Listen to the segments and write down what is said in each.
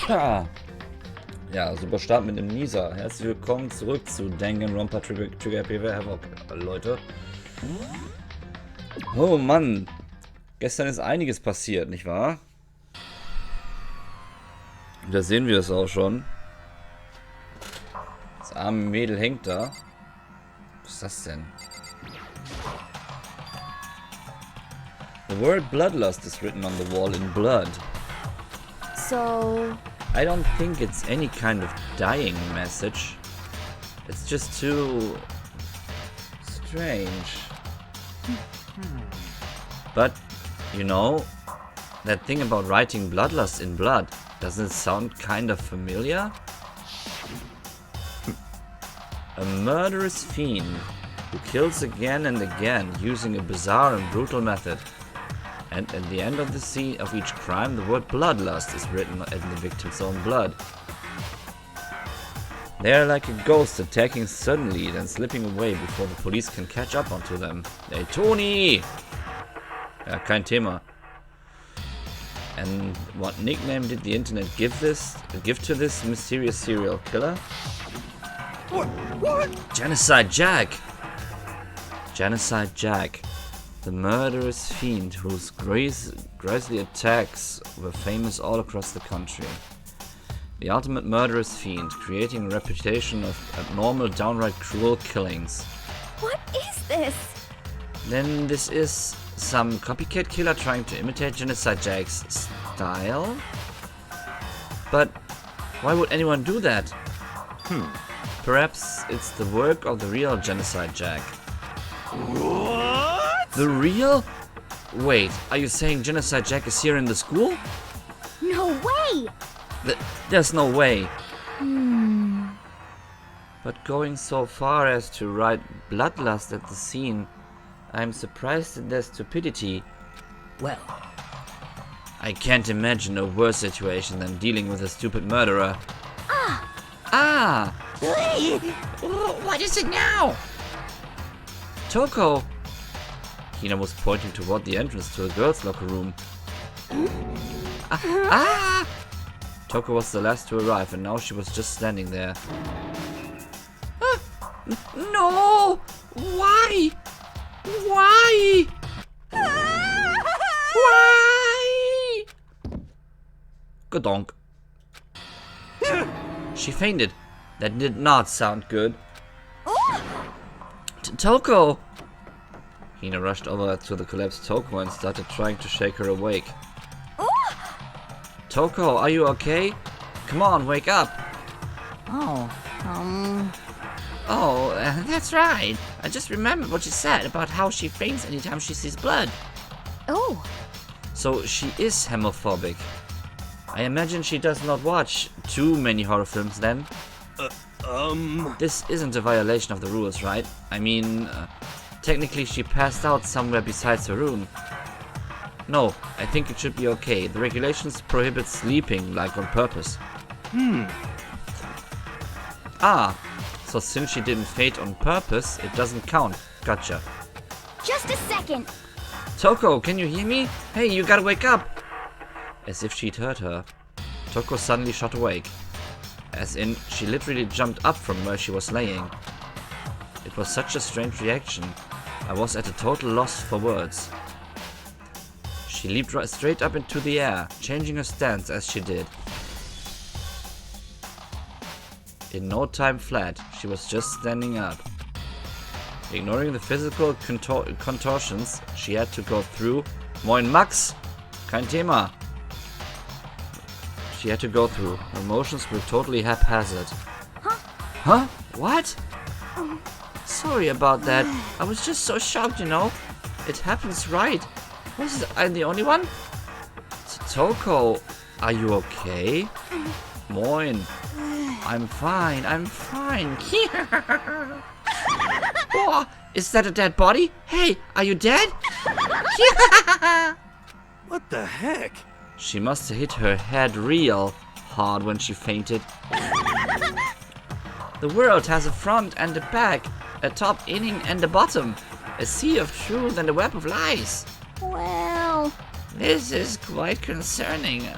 Ja, super Start mit einem Nieser. Herzlich willkommen zurück zu Danganronpa Trigger PW Havoc, Leute. Oh Mann, gestern ist einiges passiert, nicht wahr? Da sehen wir es auch schon. Das arme Mädel hängt da. Was ist das denn? The word bloodlust is written on the wall in blood. So... I don't think it's any kind of dying message. It's just too... strange. But, you know, that thing about writing bloodlust in blood, doesn't it sound kind of familiar? A murderous fiend who kills again and again using a bizarre and brutal method. And at the end of the scene of each crime, the word bloodlust is written in the victim's own blood. They are like a ghost attacking suddenly, then slipping away before the police can catch up onto them. Hey, Toni! Ja, kein Thema. And what nickname did the internet give to this mysterious serial killer? What? Genocide Jack! Genocide Jack. The murderous fiend whose grisly attacks were famous all across the country. The ultimate murderous fiend, creating a reputation of abnormal, downright cruel killings. What is this? Then this is some copycat killer trying to imitate Genocide Jack's style? But why would anyone do that? Perhaps it's the work of the real Genocide Jack. What? The real? Wait, are you saying Genocide Jack is here in the school? No way! There's no way. But going so far as to write bloodlust at the scene, I'm surprised at their stupidity. Well, I can't imagine a worse situation than dealing with a stupid murderer. Ah! What is it now? Toko! Hina was pointing toward the entrance to the girls' locker room. Toko was the last to arrive, and now she was just standing there. No! Why? Why? Why? Gadonk. She fainted. That did not sound good. Toko! Hina rushed over to the collapsed Toko and started trying to shake her awake. Toko, are you okay? Come on, wake up! Oh, That's right. I just remembered what she said about how she faints anytime she sees blood. Oh, So she is homophobic. I imagine she does not watch too many horror films then. This isn't a violation of the rules, right? I mean, technically she passed out somewhere besides her room. No, I think it should be okay. The regulations prohibit sleeping, like on purpose. Ah, so since she didn't faint on purpose, it doesn't count. Gotcha. just a second. Toko, can you hear me? Hey, you gotta wake up! As if she'd heard her. Toko suddenly shot awake. As in, she literally jumped up from where she was laying. It was such a strange reaction. I was at a total loss for words. She leaped straight up into the air, changing her stance as she did. In no time flat, she was just standing up. Ignoring the physical contortions she had to go through. Moin Max! Kein Thema! She had to go through. Her motions were totally haphazard. Huh? What? Sorry about that. I was just so shocked, you know. It happens, right? Was I the only one? Toko, are you okay? Moin. I'm fine. Oh, is that a dead body? Hey, are you dead? What the heck? She must have hit her head real hard when she fainted. The world has a front and a back, a top inning and a bottom, a sea of truth and a web of lies. Well... This is quite concerning.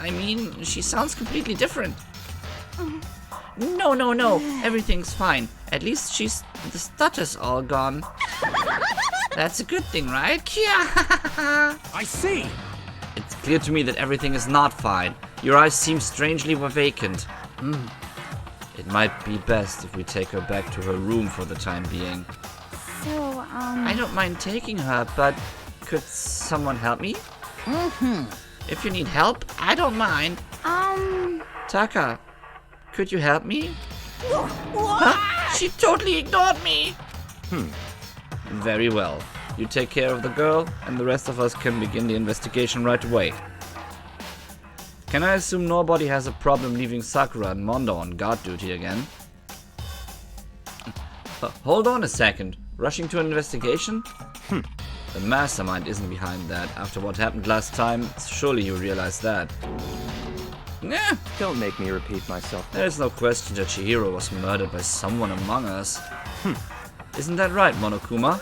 I mean, she sounds completely different. No. Everything's fine. At least the stutter's all gone. That's a good thing, right? I see. It's clear to me that everything is not fine. Your eyes seem strangely vacant. It might be best if we take her back to her room for the time being. So, I don't mind taking her, but could someone help me? If you need help, I don't mind. Taka, could you help me? Huh? She totally ignored me. Very well. You take care of the girl, and the rest of us can begin the investigation right away. Can I assume nobody has a problem leaving Sakura and Mondo on guard duty again? Hold on a second. Rushing to an investigation? The mastermind isn't behind that. After what happened last time, surely you realize that. Nah, Don't make me repeat myself. there's no question that Chihiro was murdered by someone among us. Isn't that right, Monokuma?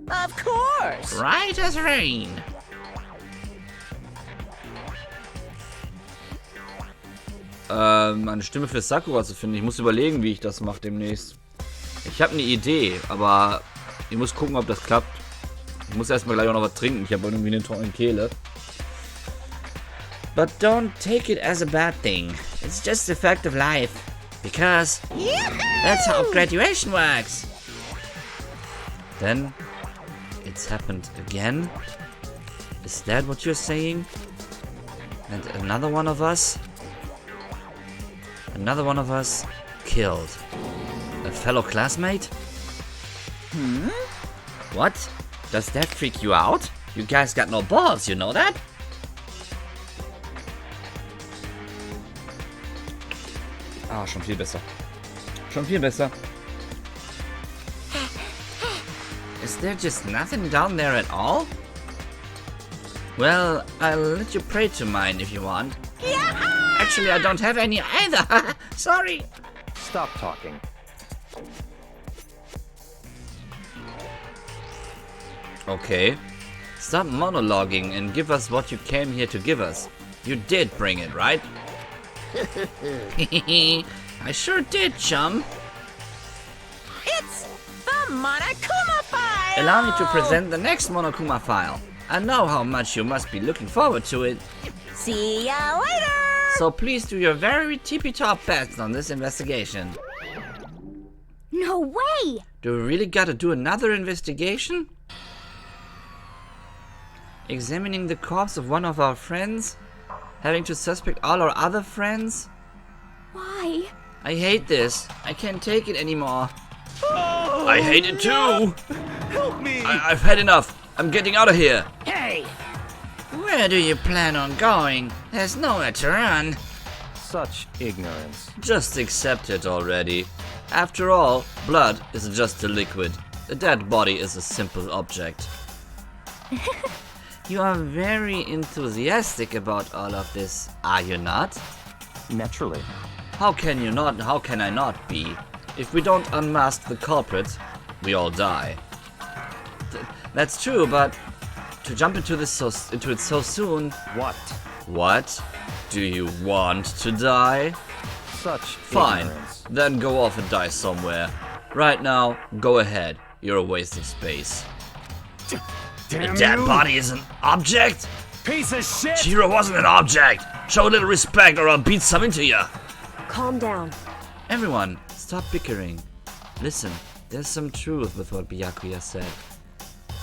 Of course. Right as rain. Eine Stimme für Sakura zu finden. Ich muss überlegen, wie ich das mache demnächst. Ich habe eine Idee, aber ich muss gucken, ob das klappt. Ich muss erstmal gleich auch noch was trinken. Ich habe irgendwie eine trockene Kehle. But don't take it as a bad thing. It's just the fact of life. Because that's how graduation works. Then, it's happened again? Is that what you're saying? And another one of us? Another one of us killed. A fellow classmate? What? Does that freak you out? You guys got no balls, you know that? Ah, schon viel besser. Schon viel besser. Is there just nothing down there at all? Well, I'll let you pray to mine if you want. Actually, I don't have any either. Sorry. Stop talking. Okay. Stop monologuing and give us what you came here to give us. You did bring it, right? I sure did, chum. It's the Monokuma file. Allow me to present the next Monokuma file. I know how much you must be looking forward to it. See ya later. So please do your very tippy-top best on this investigation. no way! Do we really gotta do another investigation? Examining the corpse of one of our friends? Having to suspect all our other friends? Why? I hate this. I can't take it anymore. I hate it too! Help me. I've had enough. I'm getting out of here. Hey. Where do you plan on going? There's nowhere to run. Such ignorance. Just accept it already. After all, blood is just a liquid. A dead body is a simple object. You are very enthusiastic about all of this, are you not? Naturally. How can you not? How can I not be? If we don't unmask the culprit, we all die. That's true, but to jump into it so soon. What? What? Do you want to die? Such Fine. ignorance. Then go off and die somewhere. Right now, go ahead. You're a waste of space. Damn A dead you. body is an object? Piece of shit. Chihiro wasn't an object. Show a little respect or I'll beat some into you. Calm down. Everyone, stop bickering. Listen, there's some truth with what Byakuya said.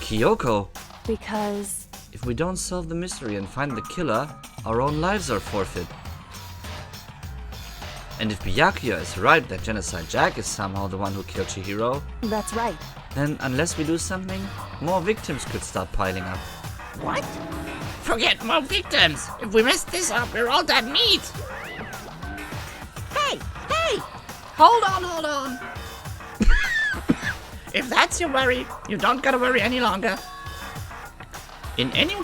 Kyoko, Because if we don't solve the mystery and find the killer, our own lives are forfeit. And if Byakuya is right that Genocide Jack is somehow the one who killed Chihiro, that's right. then unless we do something, more victims could start piling up. What? Forget more victims. If we mess this up, we're all dead meat. Hey! Hold on. If that's your worry, you don't gotta worry any longer. In any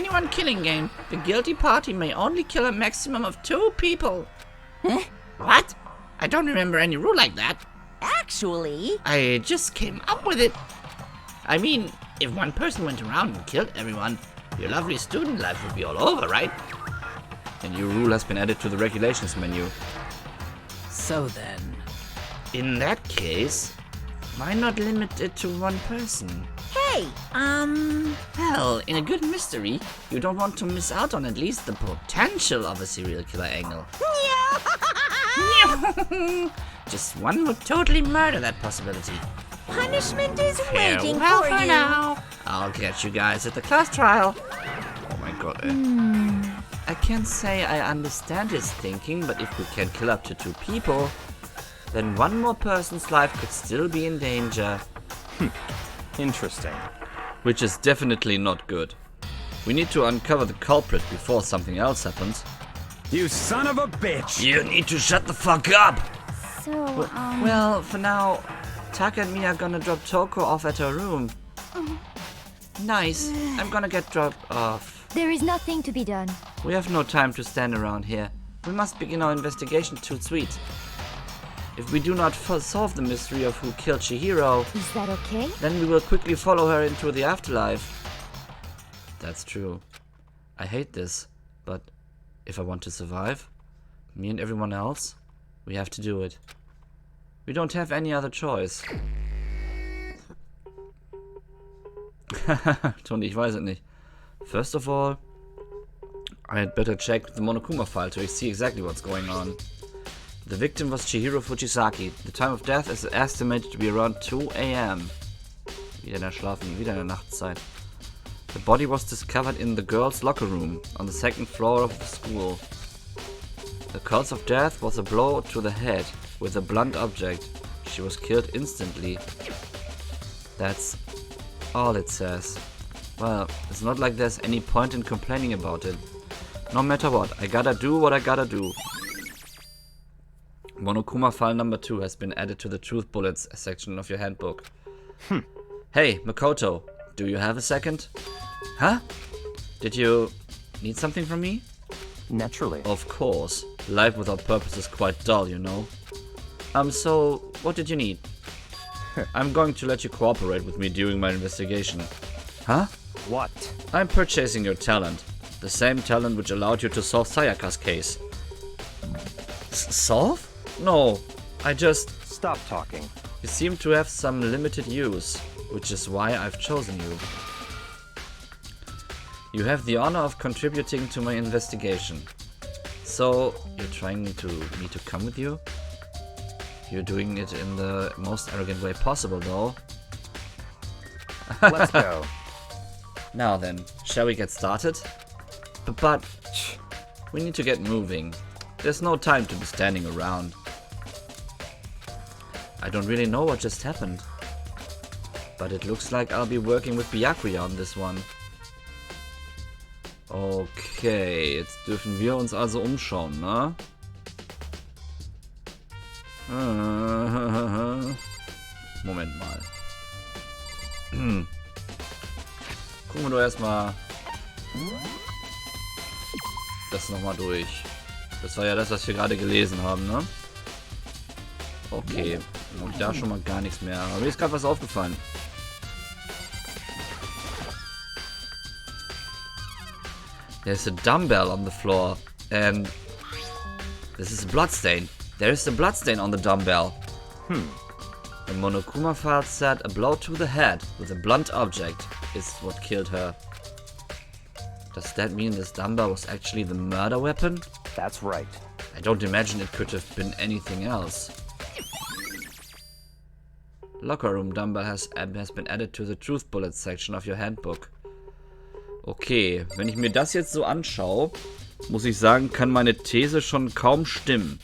one killing game, the guilty party may only kill a maximum of 2 people. Huh? What? I don't remember any rule like that. Actually, I just came up with it. I mean, if one person went around and killed everyone, your lovely student life would be all over, right? A new rule has been added to the regulations menu. So then... In that case, why not limit it to one person? Hey, Well, in a good mystery, you don't want to miss out on at least the potential of a serial killer angle. Just one would totally murder that possibility. punishment is waiting Farewell for you. now. I'll catch you guys at the class trial. Oh my god, I can't say I understand his thinking, but if we can kill up to 2 people, then one more person's life could still be in danger. Interesting. Which is definitely not good. We need to uncover the culprit before something else happens. You son of a bitch! You need to shut the fuck up! So, Well, for now, Taka and me are gonna drop Toko off at her room. Nice. I'm gonna get dropped off. there is nothing to be done. We have no time to stand around here. We must begin our investigation too sweet. If we do not solve the mystery of who killed Chihiro, Is that okay? then we will quickly follow her into the afterlife. That's true. I hate this, but if I want to survive, me and everyone else, we have to do it. We don't have any other choice. Tony, ich weiß es nicht. First of all, I had better check the Monokuma file to see exactly what's going on. The victim was Chihiro Fujisaki. The time of death is estimated to be around 2 a.m. Wieder in der Schlafen, wieder in der Nachtzeit. The body was discovered in the girls' locker room on the 2nd floor of the school. The cause of death was a blow to the head with a blunt object. She was killed instantly. That's all it says. Well, it's not like there's any point in complaining about it. No matter what, I gotta do what I gotta do. Monokuma file number 2 has been added to the truth bullets section of your handbook. Hey, Makoto, do you have a second? Huh? Did you need something from me? Naturally. Of course. Life without purpose is quite dull, you know. So, what did you need? I'm going to let you cooperate with me during my investigation. Huh? What? I'm purchasing your talent. The same talent which allowed you to solve Sayaka's case. Solve? No, I just... Stop talking. You seem to have some limited use, which is why I've chosen you. You have the honor of contributing to my investigation. So, you're trying me to come with you? You're doing it in the most arrogant way possible, though. Let's go. Now then, shall we get started? But we need to get moving. There's no time to be standing around. I don't really know what just happened. But it looks like I'll be working with Byakuya on this one. Okay, jetzt dürfen wir uns also umschauen, ne? Moment mal. Gucken wir doch erstmal das nochmal durch. Das war ja das, was wir gerade gelesen haben, ne? Okay, und da schon mal gar nichts mehr. Aber mir ist gerade was aufgefallen. There's a dumbbell on the floor and this is a bloodstain. There is a bloodstain on the dumbbell. The Monokuma file said a blow to the head with a blunt object is what killed her. Does that mean this dumbbell was actually the murder weapon? That's right. I don't imagine it could have been anything else. Locker room dumbbell has been added to the truth bullets section of your handbook. Okay, wenn ich mir das jetzt so anschaue, muss ich sagen, kann meine These schon kaum stimmen.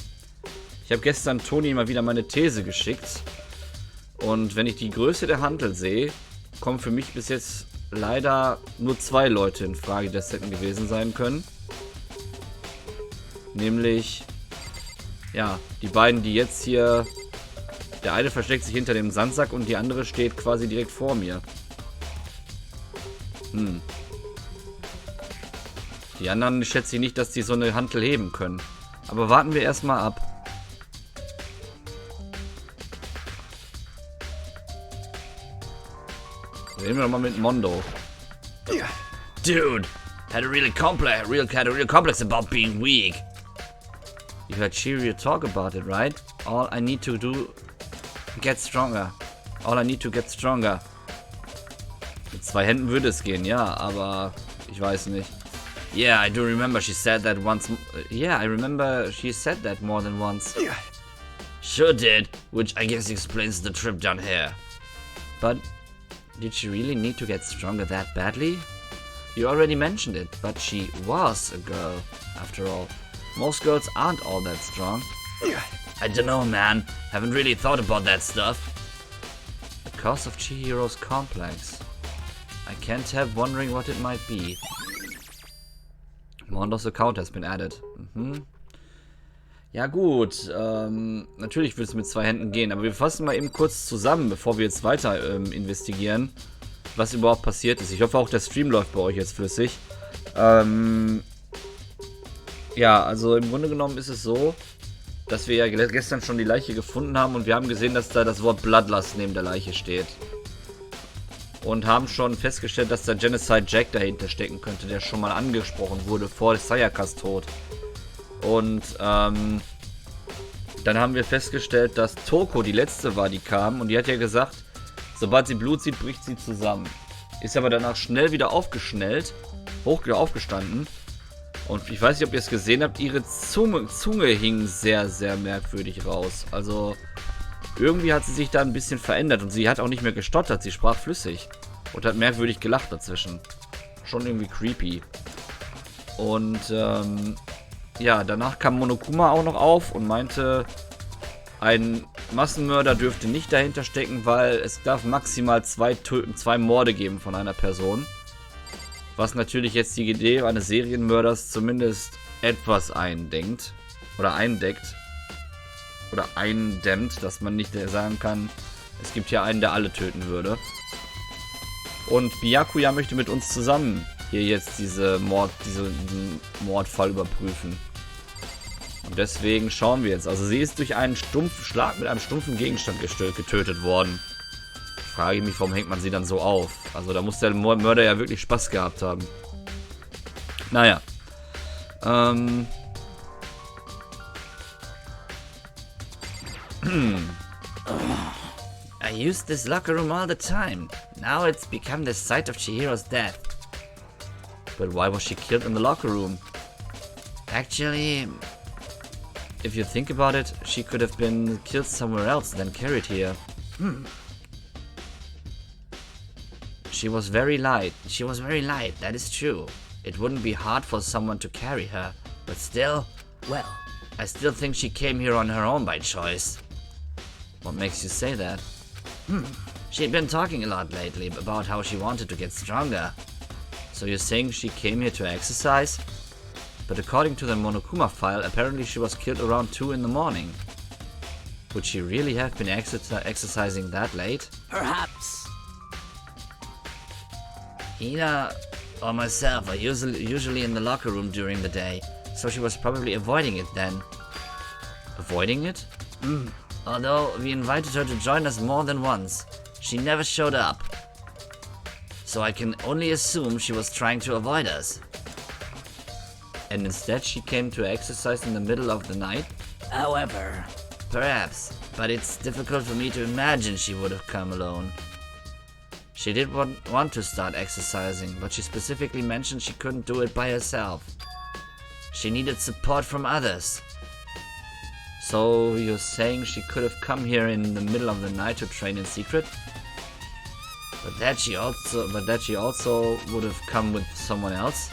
Ich habe gestern Toni mal wieder meine These geschickt. Und wenn ich die Größe der Hantel sehe, kommen für mich bis jetzt leider nur 2 Leute in Frage, die das hätten gewesen sein können. Nämlich, ja, die beiden, die jetzt hier... Der eine versteckt sich hinter dem Sandsack und die andere steht quasi direkt vor mir. Die anderen schätze ich nicht, dass die so eine Hantel heben können. Aber warten wir erstmal ab. Reden wir doch mal mit Mondo. Dude, had a real complex about being weak. You heard Shiryu talk about it, right? All I need to do, get stronger. All I need to get stronger. Mit 2 Händen würde es gehen, ja, aber ich weiß nicht. Yeah, I do remember she said that once. Yeah, I remember she said that more than once. Sure did, which I guess explains the trip down here. But did she really need to get stronger that badly? You already mentioned it, but she was a girl, after all. Most girls aren't all that strong. I don't know, man. Haven't really thought about that stuff. The cause of Chihiro's complex. I can't help wondering what it might be. Mondo's account has been added. Ja gut, natürlich würde es mit 2 Händen gehen, aber wir fassen mal eben kurz zusammen, bevor wir jetzt weiter investigieren, was überhaupt passiert ist. Ich hoffe auch, der Stream läuft bei euch jetzt flüssig. Ja, also im Grunde genommen ist es so, dass wir ja gestern schon die Leiche gefunden haben und wir haben gesehen, dass da das Wort Bloodlust neben der Leiche steht. Und haben schon festgestellt, dass da Genocide Jack dahinter stecken könnte, der schon mal angesprochen wurde vor Sayakas Tod. Und dann haben wir festgestellt, dass Toko die letzte war, die kam. Und die hat ja gesagt, sobald sie Blut sieht, bricht sie zusammen. Ist aber danach schnell wieder aufgestanden. Und ich weiß nicht, ob ihr es gesehen habt, ihre Zunge hing sehr, sehr merkwürdig raus. Also irgendwie hat sie sich da ein bisschen verändert. Und sie hat auch nicht mehr gestottert, sie sprach flüssig. Und hat merkwürdig gelacht dazwischen. Schon irgendwie creepy. Und ja, danach kam Monokuma auch noch auf und meinte, ein Massenmörder dürfte nicht dahinter stecken, weil es darf maximal 2 Morde geben von einer Person. Was natürlich jetzt die Idee eines Serienmörders zumindest etwas eindeckt. Oder eindämmt, dass man nicht sagen kann, es gibt hier einen, der alle töten würde. Und Byakuya möchte mit uns zusammen hier jetzt diesen Mordfall überprüfen. Und deswegen schauen wir jetzt. Also sie ist durch einen stumpfen Schlag mit einem stumpfen Gegenstand getötet worden. Frage ich mich, warum hängt man sie dann so auf? Also da muss der Mörder ja wirklich Spaß gehabt haben. Naja. I used this locker room all the time. Now it's become the site of Chihiro's death. But why was she killed in the locker room? Actually, if you think about it, she could have been killed somewhere else than carried here. She was very light, that is true. It wouldn't be hard for someone to carry her. But still, well, I still think she came here on her own by choice. What makes you say that? She'd been talking a lot lately about how she wanted to get stronger. So you're saying she came here to exercise? But according to the Monokuma file, apparently she was killed around 2 in the morning. Would she really have been exercising that late? Perhaps. Hina or myself are usually in the locker room during the day, so she was probably avoiding it then. Avoiding it? Although we invited her to join us more than once, she never showed up. So I can only assume she was trying to avoid us. And instead she came to exercise in the middle of the night? However, perhaps, but it's difficult for me to imagine she would have come alone. She did want to start exercising, but she specifically mentioned she couldn't do it by herself. She needed support from others. So you're saying she could have come here in the middle of the night to train in secret? But that she also would have come with someone else?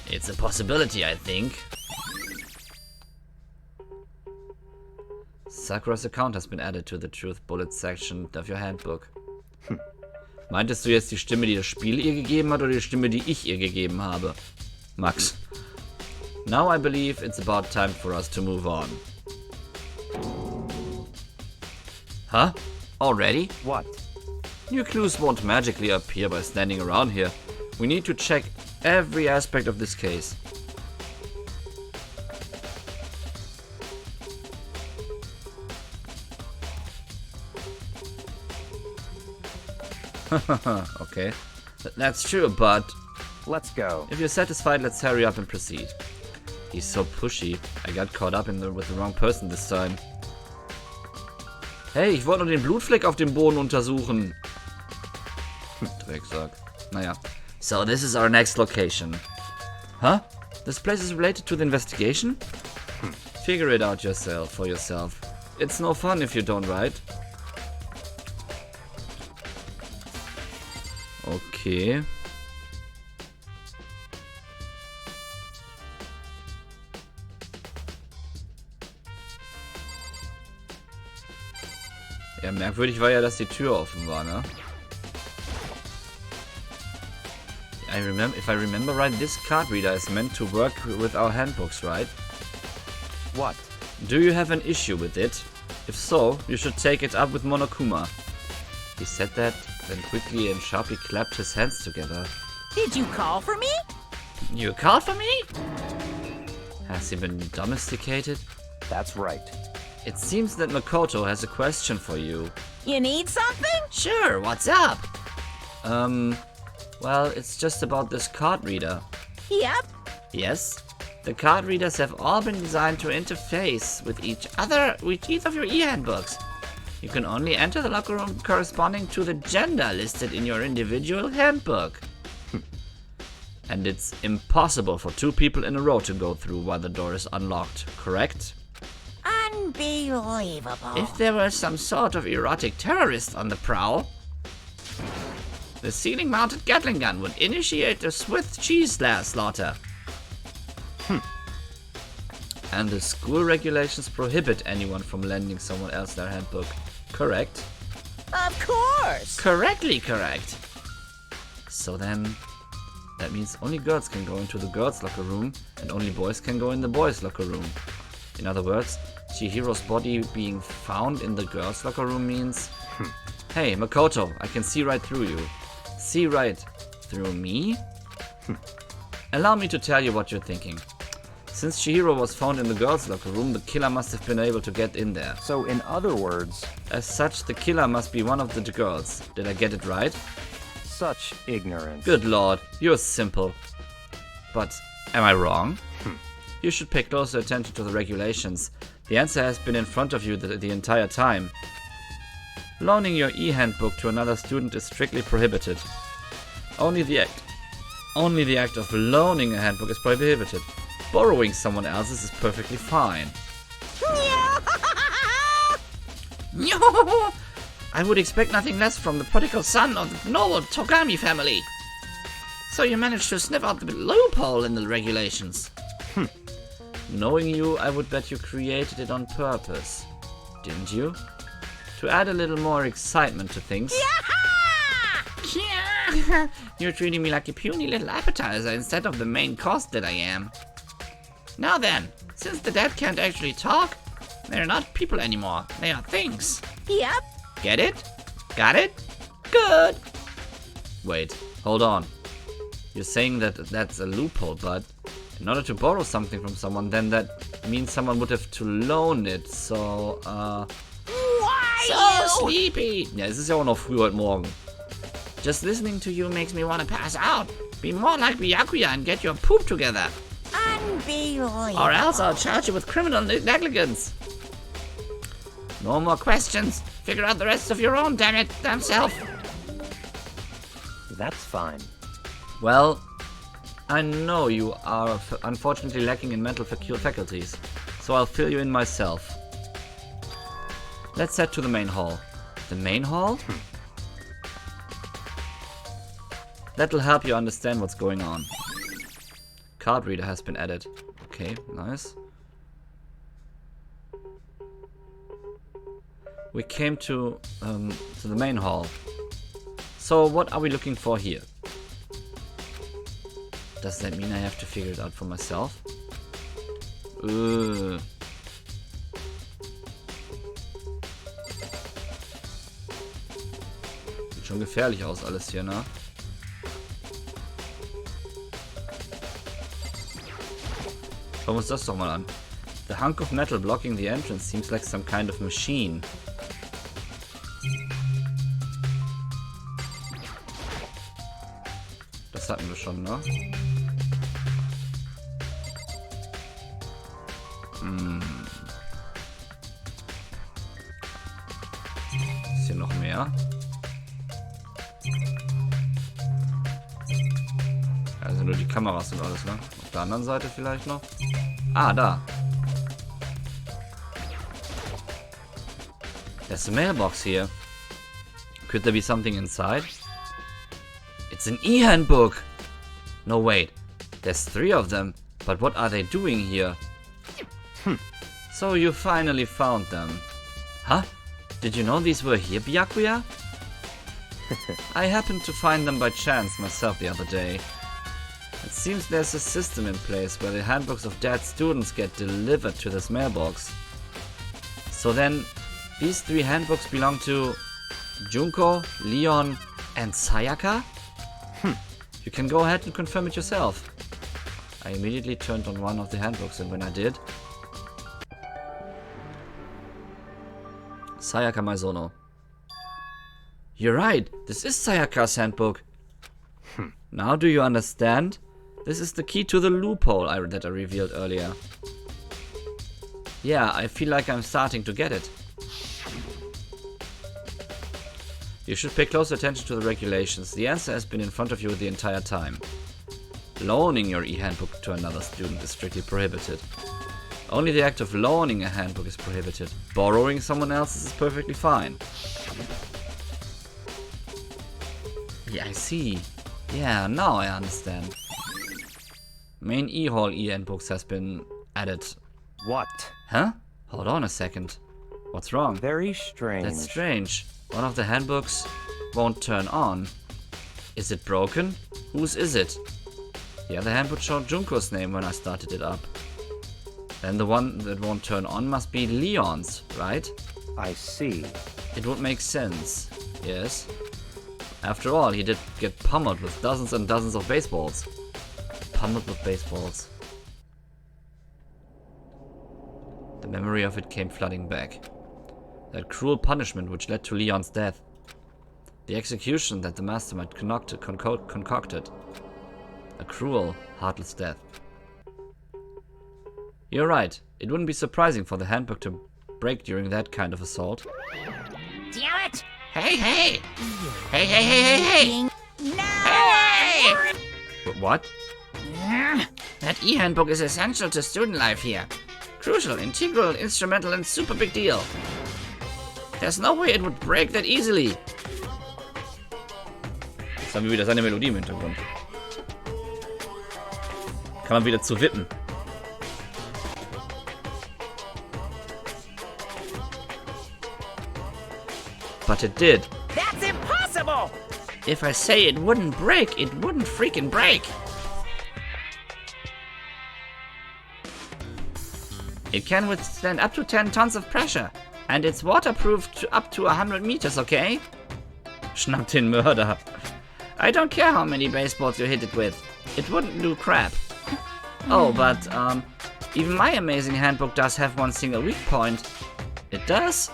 It's a possibility, I think. Sakura's account has been added to the Truth Bullet section of your handbook. Meintest du jetzt die Stimme, die das Spiel ihr gegeben hat, oder die Stimme, die ich ihr gegeben habe? Max. Now I believe it's about time for us to move on. Huh? Already? What? New clues won't magically appear by standing around here. We need to check every aspect of this case. Okay. That's true, but Let's go. If you're satisfied, let's hurry up and proceed. He's so pushy. I got caught up with the wrong person this time. Hey, ich wollte nur den Blutfleck auf dem Boden untersuchen. Drecksack. Naja. So, this is our next location. Huh? This place is related to the investigation? Figure it out for yourself. It's no fun if you don't, right? Okay. Ja, merkwürdig war ja, dass die Tür offen war, ne? If I remember right, this card reader is meant to work with our handbooks, right? What? Do you have an issue with it? If so, you should take it up with Monokuma. He said that, then quickly and sharply clapped his hands together. Did you call for me? You called for me? Has he been domesticated? That's right. It seems that Makoto has a question for you. You need something? Sure, what's up? Well, it's just about this card reader. Yep. Yes? The card readers have all been designed to interface with each of your e-handbooks. You can only enter the locker room corresponding to the gender listed in your individual handbook. And it's impossible for 2 people in a row to go through while the door is unlocked, correct? Unbelievable. If there were some sort of erotic terrorist on the prowl, the ceiling-mounted Gatling gun would initiate a swift cheese slaughter. And the school regulations prohibit anyone from lending someone else their handbook, correct? Of course. Correctly correct. So then, that means only girls can go into the girls' locker room, and only boys can go in the boys' locker room. In other words, Chihiro's body being found in the girls' locker room means... Hey, Makoto, I can see right through you. See right through me? Allow me to tell you what you're thinking. Since Chihiro was found in the girls' locker room, the killer must have been able to get in there. So, in other words... As such, the killer must be one of the girls. Did I get it right? Such ignorance. Good lord, you're simple. But, am I wrong? You should pay closer attention to the regulations. The answer has been in front of you the entire time. Loaning your e-handbook to another student is strictly prohibited. Only the act of loaning a handbook is prohibited. Borrowing someone else's is perfectly fine. I would expect nothing less from the prodigal son of the noble Togami family. So you managed to sniff out the loophole in the regulations. Knowing you, I would bet you created it on purpose. Didn't you? To add a little more excitement to things. You're treating me like a puny little appetizer instead of the main course that I am. Now then, since the dead can't actually talk, they're not people anymore. They are things. Yep. Get it? Got it? Good. Wait, hold on. You're saying that that's a loophole, but in order to borrow something from someone, then that means someone would have to loan it. So, Why so sleepy. Ja, es ist ja auch noch früh heute Morgen. Just listening to you makes me want to pass out. Be more like Byakuya and get your poop together. Unbelievable. Or else I'll charge you with criminal negligence. No more questions. Figure out the rest of your own, damn it, damn self. That's fine. Well, I know you are unfortunately lacking in mental faculties, so I'll fill you in myself. Let's head to the main hall. The main hall? That'll help you understand what's going on. Card reader has been added. Okay, nice. We came to the main hall. So what are we looking for here? Does that mean I have to figure it out for myself? Sieht schon gefährlich aus alles hier, ne? Schauen wir uns das doch mal an. The hunk of metal blocking the entrance seems like some kind of machine. Das hat eigentlich schon, ne? Ist hier noch mehr? Also nur die Kameras und alles, ne? Auf der anderen Seite vielleicht noch? Ah, da. There's a mailbox here. Could there be something inside? It's an e-handbook! No, wait. There's 3 of them. But what are they doing here? So you finally found them. Huh? Did you know these were here, Byakuya? I happened to find them by chance myself the other day. It seems there's a system in place where the handbooks of dead students get delivered to this mailbox. So then, these 3 handbooks belong to Junko, Leon, and Sayaka? You can go ahead and confirm it yourself. I immediately turned on one of the handbooks, and when I did... Sayaka Maizono. You're right, this is Sayaka's handbook. Now do you understand? This is the key to the loophole that I revealed earlier. Yeah, I feel like I'm starting to get it. You should pay close attention to the regulations. The answer has been in front of you the entire time. Loaning your e-handbook to another student is strictly prohibited. Only the act of loaning a handbook is prohibited. Borrowing someone else's is perfectly fine. Yeah, I see. Yeah, now I understand. Main e-hall e-handbooks has been added. What? Huh? Hold on a second. What's wrong? Very strange. That's strange. One of the handbooks won't turn on. Is it broken? Whose is it? The other handbook showed Junko's name when I started it up. Then the one that won't turn on must be Leon's, right? I see. It would make sense. Yes. After all, he did get pummeled with dozens and dozens of baseballs. Pummeled with baseballs. The memory of it came flooding back. That cruel punishment which led to Leon's death. The execution that the mastermind concocted. A cruel, heartless death. You're right. It wouldn't be surprising for the handbook to break during that kind of assault. Damn it! Hey, hey! Hey, hey, hey, hey, hey! No! Hey! What? That e-handbook is essential to student life here. Crucial, integral, instrumental, and super big deal. There's no way it would break that easily. Jetzt haben wir wieder seine Melodie im Hintergrund. Kann man wieder zu wippen. But it did. That's impossible! If I say it wouldn't break, it wouldn't freaking break. It can withstand up to 10 tons of pressure. And it's waterproof to up to 100 meters, okay? Schnapp den Mörder. I don't care how many baseballs you hit it with. It wouldn't do crap. Oh, but, even my amazing handbook does have one single weak point. It does?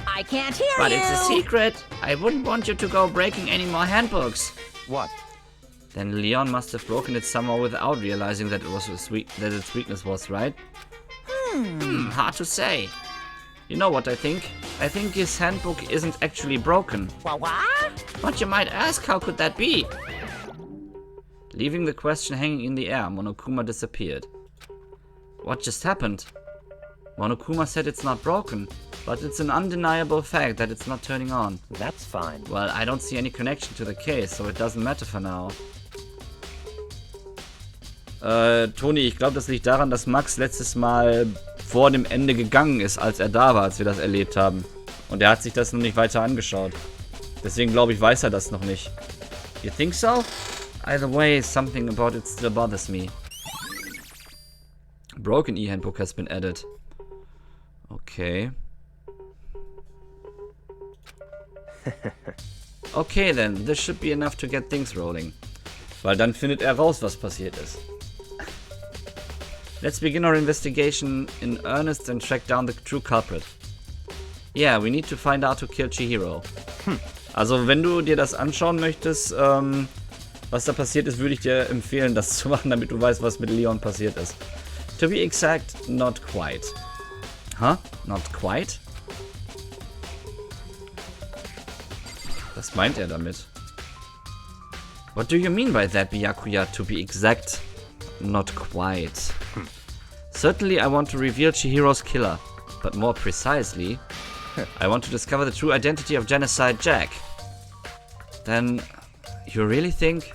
I can't hear But you. it's a secret. I wouldn't want you to go breaking any more handbooks. What? Then Leon must have broken it somehow without realizing that its weakness was, right? Hard to say. You know what I think? I think his handbook isn't actually broken. But you might ask, how could that be? Leaving the question hanging in the air, Monokuma disappeared. What just happened? Monokuma said it's not broken, but it's an undeniable fact that it's not turning on. That's fine. Well, I don't see any connection to the case, so it doesn't matter for now. Toni, ich glaube, das liegt daran, dass Max letztes Mal vor dem Ende gegangen ist, als er da war, als wir das erlebt haben. Und er hat sich das noch nicht weiter angeschaut. Deswegen glaube ich, weiß er das noch nicht. You think so? Either way, something about it still bothers me. Broken e-handbook has been added. Okay. Okay then, this should be enough to get things rolling. Weil dann findet er raus, was passiert ist. Let's begin our investigation in earnest and track down the true culprit. Yeah, we need to find out who killed Chihiro. Also, wenn du dir das anschauen möchtest, was da passiert ist, würde ich dir empfehlen, das zu machen, damit du weißt, was mit Leon passiert ist. To be exact, not quite. Huh? Not quite? Was meint er damit? What do you mean by that, Byakuya? To be exact, not quite. Certainly I want to reveal Chihiro's killer, but more precisely, I want to discover the true identity of Genocide Jack. Then, you really think?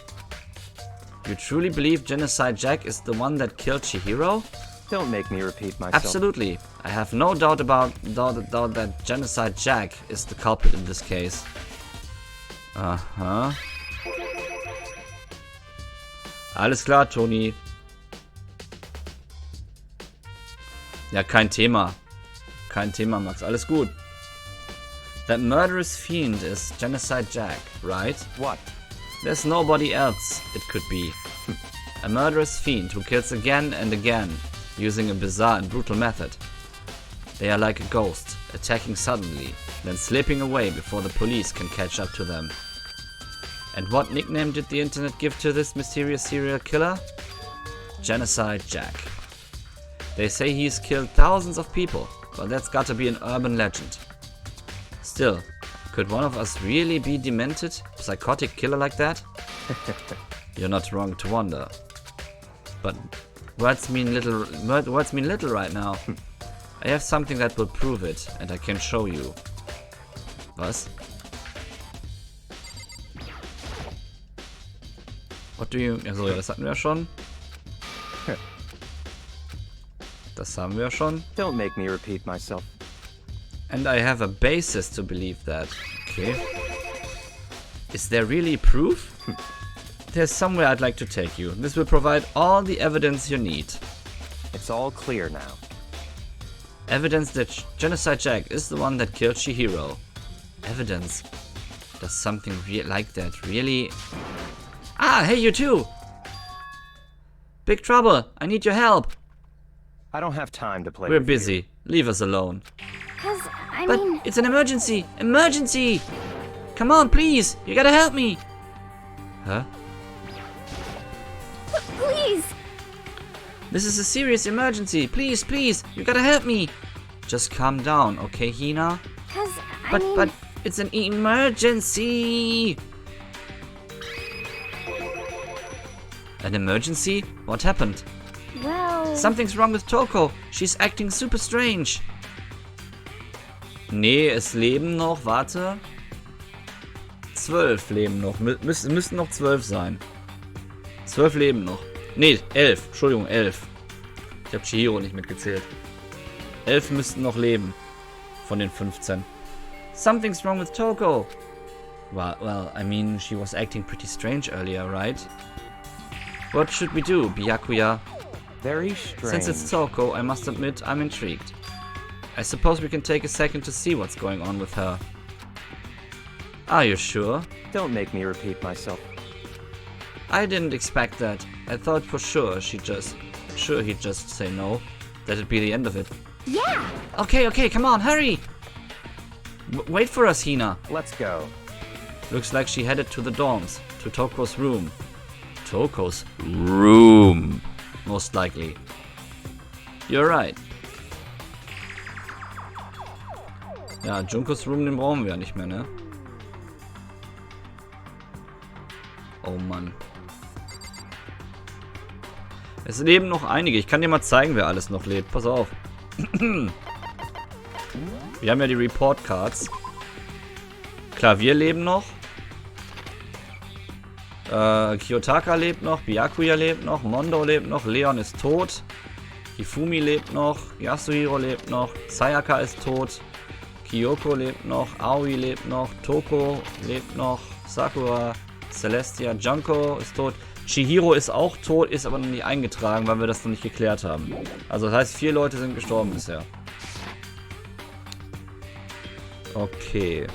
You truly believe Genocide Jack is the one that killed Chihiro? Don't make me repeat myself. Absolutely. I have no doubt that Genocide Jack is the culprit in this case. Aha. Alles klar, Toni. Ja, kein Thema. Kein Thema, Max. Alles gut. That murderous fiend is Genocide Jack, right? What? There's nobody else it could be. A murderous fiend who kills again and again, using a bizarre and brutal method. They are like a ghost, attacking suddenly, then slipping away before the police can catch up to them. And what nickname did the internet give to this mysterious serial killer? Genocide Jack. They say he's killed thousands of people, but that's gotta be an urban legend. Still, could one of us really be demented, psychotic killer like that? You're not wrong to wonder. But words mean little right now. I have something that will prove it, and I can show you. Was? What do you... Also, ja, das hatten wir schon. Das haben wir schon. Don't make me repeat myself. And I have a basis to believe that. Okay. Is there really proof? There's somewhere I'd like to take you. This will provide all the evidence you need. It's all clear now. Evidence that Genocide Jack is the one that killed Chihiro. Evidence. Does something like that really... Ah, hey you too! Big trouble! I need your help! I don't have time to play We're with you. busy. Leave us alone. Cause, But it's an emergency! Emergency! Come on, please! You gotta help me! Huh? please! This is a serious emergency! Please, please! You gotta help me! Just calm down, okay, Hina? Cause, But it's an emergency! An emergency? What happened? well... Something's wrong with Toko. She's acting super strange. Nee, es leben noch, warte. 12 leben noch. Müssten noch 12 sein. 12 leben noch. Nee, 11. Entschuldigung, 11. Ich habe Chihiro nicht mitgezählt. 11 müssten noch leben. Von den 15. Something's wrong with Toko. Well, I mean, she was acting pretty strange earlier, right? What should we do, Byakuya? Very strange. Since it's Toko, I must admit I'm intrigued. I suppose we can take a second to see what's going on with her. Are you sure? Don't make me repeat myself. I didn't expect that. I thought for sure he'd just say no. That'd be the end of it. Yeah! Okay, come on, hurry! Wait for us, Hina. Let's go. Looks like she headed to the dorms, to Toko's room. Toko's room, most likely. You're right. Ja, Junkos Room, den brauchen wir ja nicht mehr, ne? Oh Mann. Es leben noch einige. Ich kann dir mal zeigen, wer alles noch lebt. Pass auf. Wir haben ja die Report Cards. Klar, wir leben noch. Kiyotaka lebt noch. Byakuya lebt noch. Mondo lebt noch. Leon ist tot. Hifumi lebt noch. Yasuhiro lebt noch. Sayaka ist tot. Kyoko lebt noch. Aoi lebt noch. Toko lebt noch. Sakura, Celestia, Junko ist tot. Chihiro ist auch tot, ist aber noch nicht eingetragen, weil wir das noch nicht geklärt haben. Also das heißt, 4 Leute sind gestorben bisher. Okay.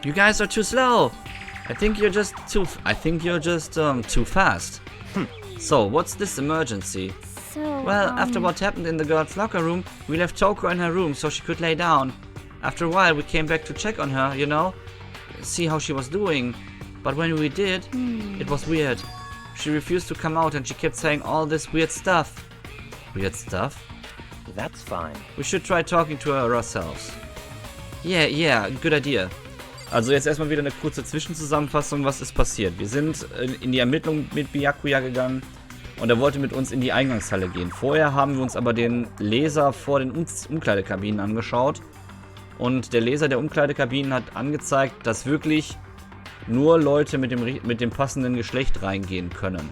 You guys are too slow. I think you're just too fast. So, what's this emergency? So, Well, after what happened in the girls' locker room, we left Toko in her room so she could lay down. After a while, we came back to check on her, you know, see how she was doing. But when we did, it was weird. She refused to come out and she kept saying all this weird stuff. Weird stuff? That's fine. We should try talking to her ourselves. Yeah, good idea. Also jetzt erstmal wieder eine kurze Zwischenzusammenfassung, was ist passiert. Wir sind in die Ermittlung mit Byakuya gegangen und er wollte mit uns in die Eingangshalle gehen. Vorher haben wir uns aber den Leser vor den Umkleidekabinen angeschaut. Und der Leser der Umkleidekabinen hat angezeigt, dass wirklich nur Leute mit dem passenden Geschlecht reingehen können.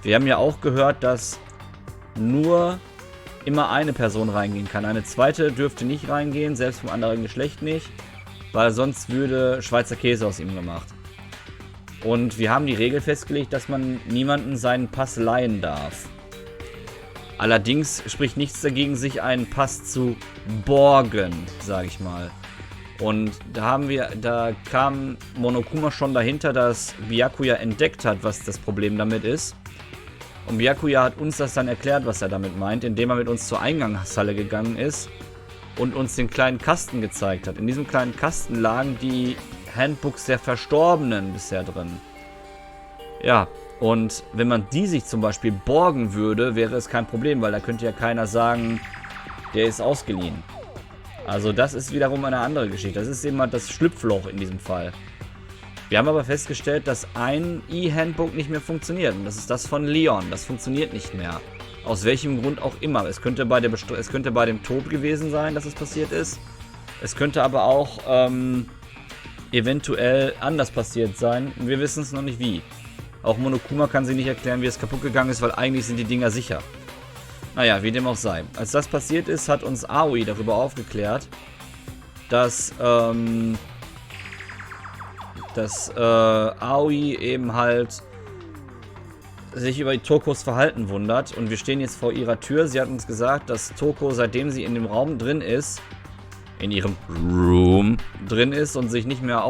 Wir haben ja auch gehört, dass nur immer eine Person reingehen kann. Eine zweite dürfte nicht reingehen, selbst vom anderen Geschlecht nicht, weil sonst würde Schweizer Käse aus ihm gemacht. Und wir haben die Regel festgelegt, dass man niemanden seinen Pass leihen darf. Allerdings spricht nichts dagegen, sich einen Pass zu borgen, sage ich mal. Und da kam Monokuma schon dahinter, dass Byakuya entdeckt hat, was das Problem damit ist. Und Byakuya hat uns das dann erklärt, was er damit meint, indem er mit uns zur Eingangshalle gegangen ist und uns den kleinen Kasten gezeigt hat. In diesem kleinen Kasten lagen die Handbooks der Verstorbenen bisher drin. Ja, und wenn man die sich zum Beispiel borgen würde, wäre es kein Problem, weil da könnte ja keiner sagen, der ist ausgeliehen. Also das ist wiederum eine andere Geschichte. Das ist eben halt das Schlupfloch in diesem Fall. Wir haben aber festgestellt, dass ein E-Handbook nicht mehr funktioniert. Und das ist das von Leon. Das funktioniert nicht mehr. Aus welchem Grund auch immer. Es könnte bei dem Tod gewesen sein, dass es passiert ist. Es könnte aber auch eventuell anders passiert sein. Wir wissen es noch nicht wie. Auch Monokuma kann sich nicht erklären, wie es kaputt gegangen ist, weil eigentlich sind die Dinger sicher. Naja, wie dem auch sei. Als das passiert ist, hat uns Aoi darüber aufgeklärt, dass Aoi eben halt sich über Tokos Verhalten wundert. Und wir stehen jetzt vor ihrer Tür. Sie hat uns gesagt, dass Toko, seitdem sie in dem Raum drin ist, in ihrem Room drin ist und sich nicht mehr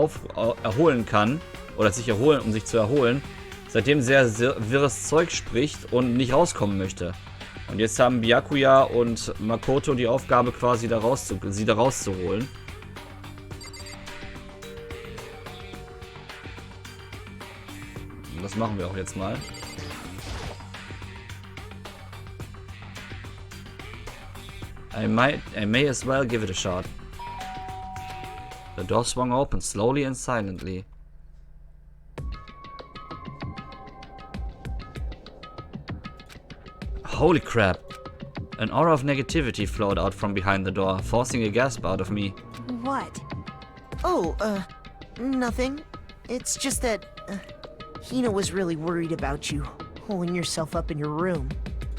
erholen kann, oder sich erholen, um sich zu erholen, seitdem sehr wirres Zeug spricht und nicht rauskommen möchte. Und jetzt haben Byakuya und Makoto die Aufgabe, quasi sie da rauszuholen. Und das machen wir auch jetzt mal. I may as well give it a shot. The door swung open slowly and silently. Holy crap! An aura of negativity flowed out from behind the door, forcing a gasp out of me. What? Oh, nothing. It's just that, Hina was really worried about you, holding yourself up in your room.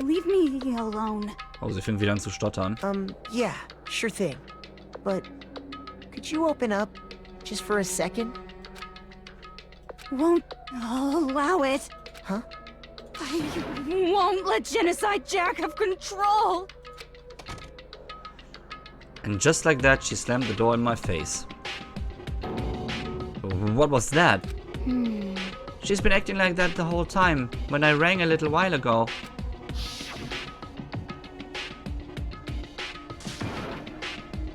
leave me alone. Oh, sie fängt wieder an zu stottern. Yeah, sure thing. But, could you open up, just for a second? Won't allow it. Huh? I won't let Genocide Jack have control. And just like that, she slammed the door in my face. What was that? She's been acting like that the whole time, when I rang a little while ago.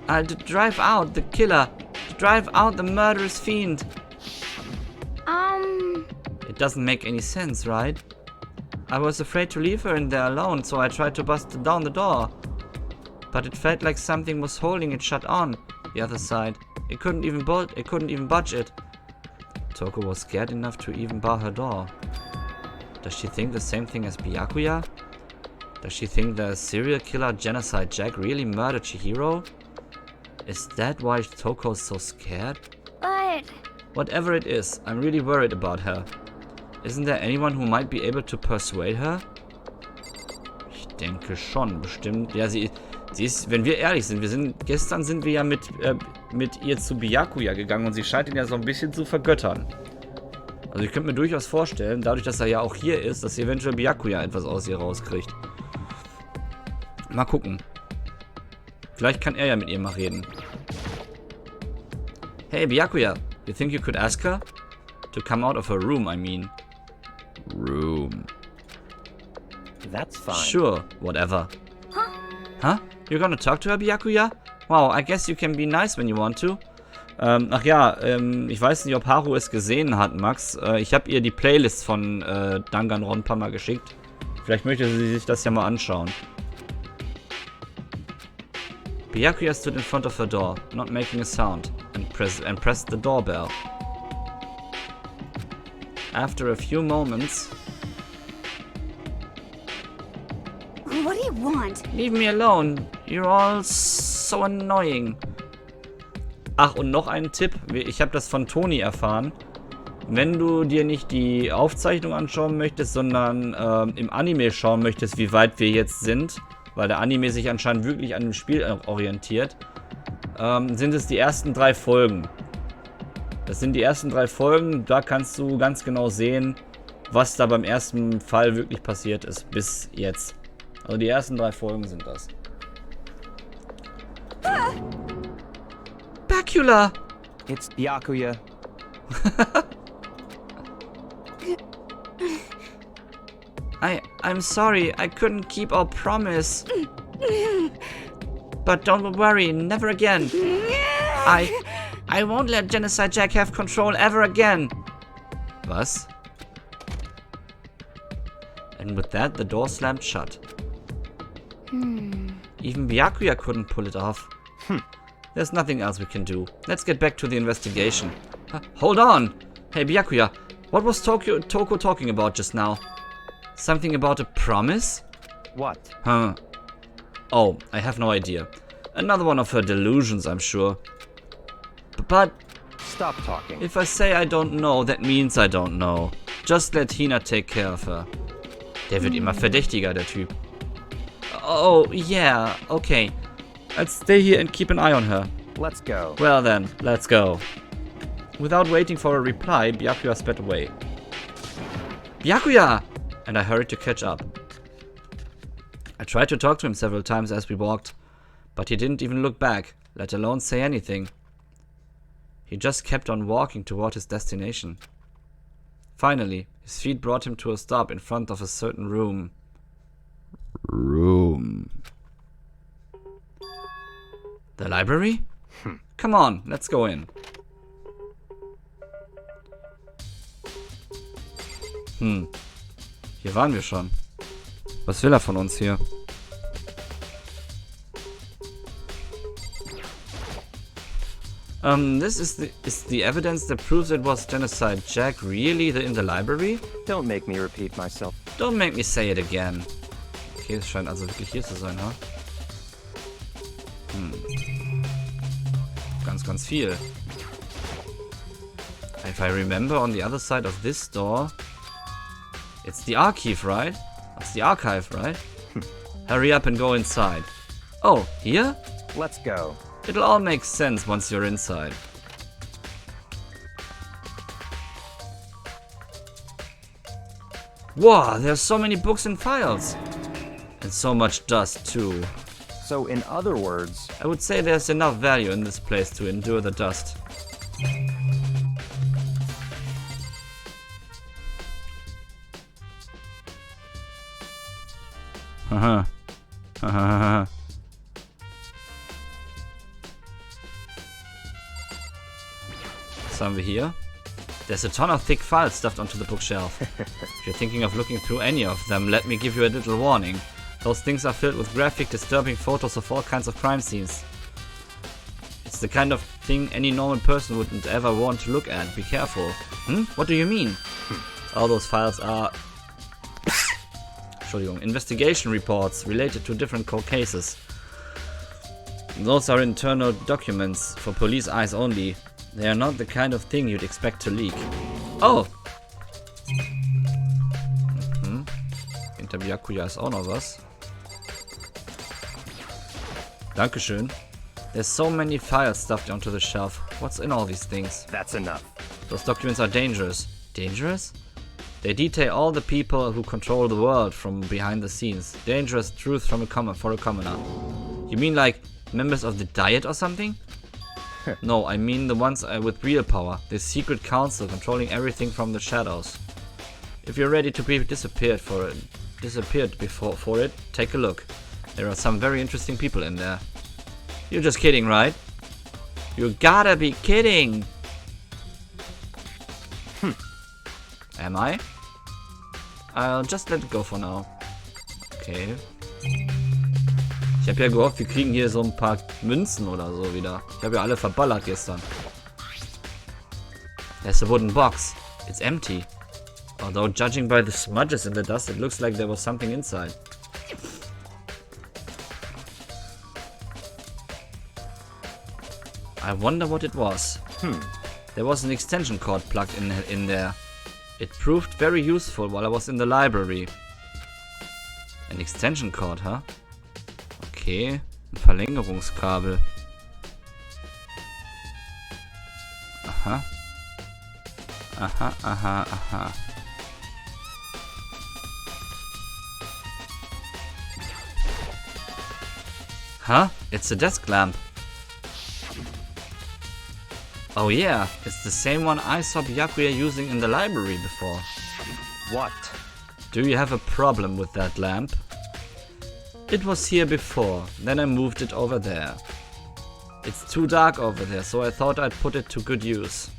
To drive out the killer. To drive out the murderous fiend. It doesn't make any sense, right? I was afraid to leave her in there alone, so I tried to bust down the door. But it felt like something was holding it shut on the other side. It couldn't even budge it. Toko was scared enough to even bar her door. Does she think the same thing as Byakuya? Does she think the serial killer Genocide Jack really murdered Chihiro? Is that why Toko's so scared? But Whatever it is, I'm really worried about her. Isn't there anyone who might be able to persuade her? Ich denke schon, bestimmt. Ja, sie ist, wenn wir ehrlich sind, gestern sind wir ja mit ihr zu Byakuya gegangen und sie scheint ihn ja so ein bisschen zu vergöttern. Also ich könnte mir durchaus vorstellen, dadurch, dass er ja auch hier ist, dass eventuell Byakuya etwas aus ihr rauskriegt. Mal gucken. Vielleicht kann er ja mit ihr mal reden. Hey Byakuya, you think you could ask her? To come out of her room, I mean. Room. That's fine. Sure, whatever. Huh? You're gonna talk to her, Byakuya? Wow, I guess you can be nice when you want to. Ach ja, ich weiß nicht, ob Haru es gesehen hat, Max. Ich habe ihr die Playlist von Danganronpa mal geschickt. Vielleicht möchte sie sich das ja mal anschauen. Byakuya stood in front of her door, not making a sound, and pressed the doorbell. After a few moments... What do you want? Leave me alone. You're all so annoying. Ach, und noch ein Tipp. Ich habe das von Toni erfahren. Wenn du dir nicht die Aufzeichnung anschauen möchtest, sondern im Anime schauen möchtest, wie weit wir jetzt sind, weil der Anime sich anscheinend wirklich an dem Spiel orientiert, sind es die ersten 3 Folgen. Das sind die ersten 3 Folgen. Da kannst du ganz genau sehen, was da beim ersten Fall wirklich passiert ist bis jetzt. Also die ersten 3 Folgen sind das. Bacula! It's Byakuya. I'm sorry, I couldn't keep our promise. But don't worry, never again. I won't let Genocide Jack have control ever again. Was? And with that, the door slammed shut. Even Byakuya couldn't pull it off. There's nothing else we can do. Let's get back to the investigation. Hold on! Hey Byakuya, what was Toko talking about just now? Something about a promise? What? Huh. Oh, I have no idea. Another one of her delusions, I'm sure. But Stop talking. if I say I don't know, that means I don't know. Just let Hina take care of her. Der wird immer verdächtiger, der Typ. Oh, yeah, okay. I'll stay here and keep an eye on her. Let's go. Well then, let's go. Without waiting for a reply, Byakuya sped away. Byakuya! And I hurried to catch up. I tried to talk to him several times as we walked, but he didn't even look back, let alone say anything. He just kept on walking toward his destination. Finally, his feet brought him to a stop in front of a certain room. The library? Come on, let's go in. Hier waren wir schon. Was will er von uns hier? This is the evidence that proves it was Genocide Jack really in the library? Don't make me repeat myself. Don't make me say it again. Okay, es scheint also wirklich hier zu sein, ha? Ganz viel. If I remember, on the other side of this door, it's the archive, right? It's the archive, right? Hurry up and go inside. Oh, here? Let's go. It'll all make sense once you're inside. Wow, there's so many books and files. And so much dust, too. So, in other words, I would say there's enough value in this place to endure the dust. Haha. Haha. Was haben wir hier? There's a ton of thick files stuffed onto the bookshelf. If you're thinking of looking through any of them, let me give you a little warning. Those things are filled with graphic, disturbing photos of all kinds of crime scenes. It's the kind of thing any normal person wouldn't ever want to look at. Be careful. What do you mean? All those files are... Entschuldigung, investigation reports related to different cold cases. Those are internal documents for police eyes only. They are not the kind of thing you'd expect to leak. Oh! Hinter Byakuya ist auch noch was. Dankeschön. There's so many files stuffed onto the shelf. What's in all these things? that's enough. Those documents are dangerous. Dangerous? They detail all the people who control the world from behind the scenes. Dangerous truth from for a commoner. You mean like members of the Diet or something? No, I mean the ones with real power. The secret council controlling everything from the shadows. If you're ready to be disappeared for disappeared before for it, take a look. There are some very interesting people in there. You're just kidding, right? You gotta be kidding! Am I? I'll just let it go for now. Okay. Ich habe ja gehofft, wir kriegen hier so ein paar Münzen oder so wieder. Ich habe ja alle verballert gestern. There's a wooden box. It's empty. Although judging by the smudges in the dust, it looks like there was something inside. I wonder what it was. There was an extension cord plugged in there. It proved very useful while I was in the library. An extension cord, huh? Okay, ein Verlängerungskabel. Aha. Aha, aha, aha. Huh? It's a desk lamp. Oh yeah, it's the same one I saw Byakuya using in the library before. What? Do you have a problem with that lamp? It was here before, then I moved it over there. It's too dark over there, so I thought I'd put it to good use.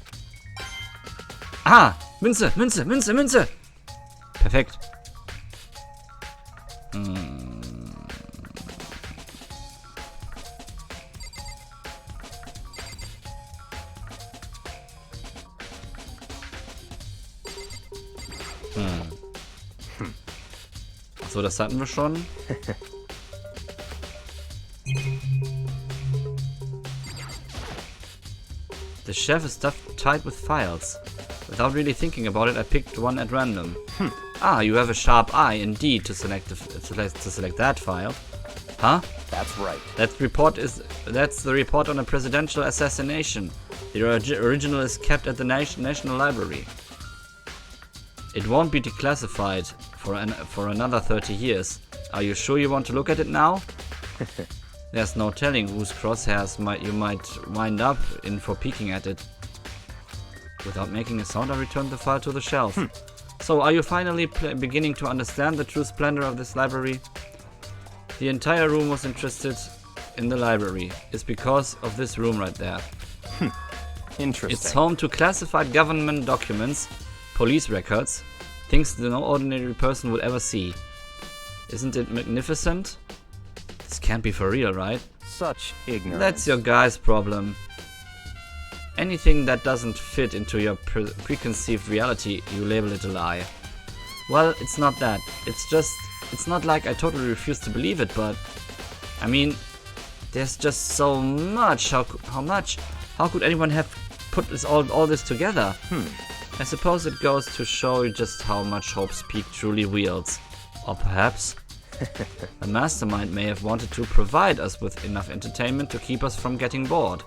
Ah! Münze, Münze, Münze, Münze! Perfekt. So, das hatten wir schon. The shelf is stuffed tight with files. Without really thinking about it, I picked one at random. Ah, you have a sharp eye indeed to select that file. Huh? That's right. That's the report on a presidential assassination. The original is kept at the National Library. It won't be declassified for another 30 years. Are you sure you want to look at it now? There's no telling whose crosshairs you might wind up in for peeking at it. Without making a sound, I returned the file to the shelf. So, are you finally beginning to understand the true splendor of this library? The entire room was interested in the library. It's because of this room right there. Interesting. It's home to classified government documents, police records, things that no ordinary person would ever see. Isn't it magnificent? This can't be for real, right? Such ignorance. That's your guy's problem. Anything that doesn't fit into your preconceived reality, you label it a lie. Well, it's not that. It's not like I totally refuse to believe it, but I mean, there's just so much. How could anyone have put all this together? I suppose it goes to show just how much Hope's Peak truly wields. Or perhaps a mastermind may have wanted to provide us with enough entertainment to keep us from getting bored.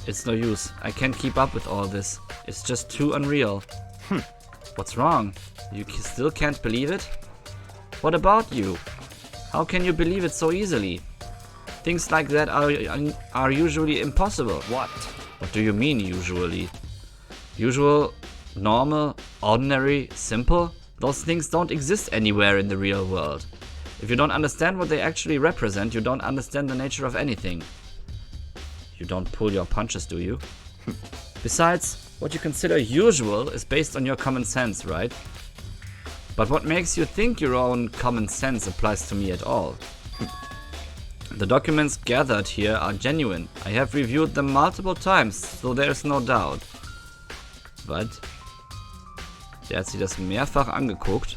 It's no use. I can't keep up with all this. It's just too unreal. What's wrong? You still can't believe it? What about you? How can you believe it so easily? Things like that are usually impossible. What do you mean, usually? Usual, normal, ordinary, simple? Those things don't exist anywhere in the real world. If you don't understand what they actually represent, you don't understand the nature of anything. You don't pull your punches, do you? Besides, what you consider usual is based on your common sense, right? But what makes you think your own common sense applies to me at all? The documents gathered here are genuine. I have reviewed them multiple times, so there's no doubt. But der hat sich das mehrfach angeguckt.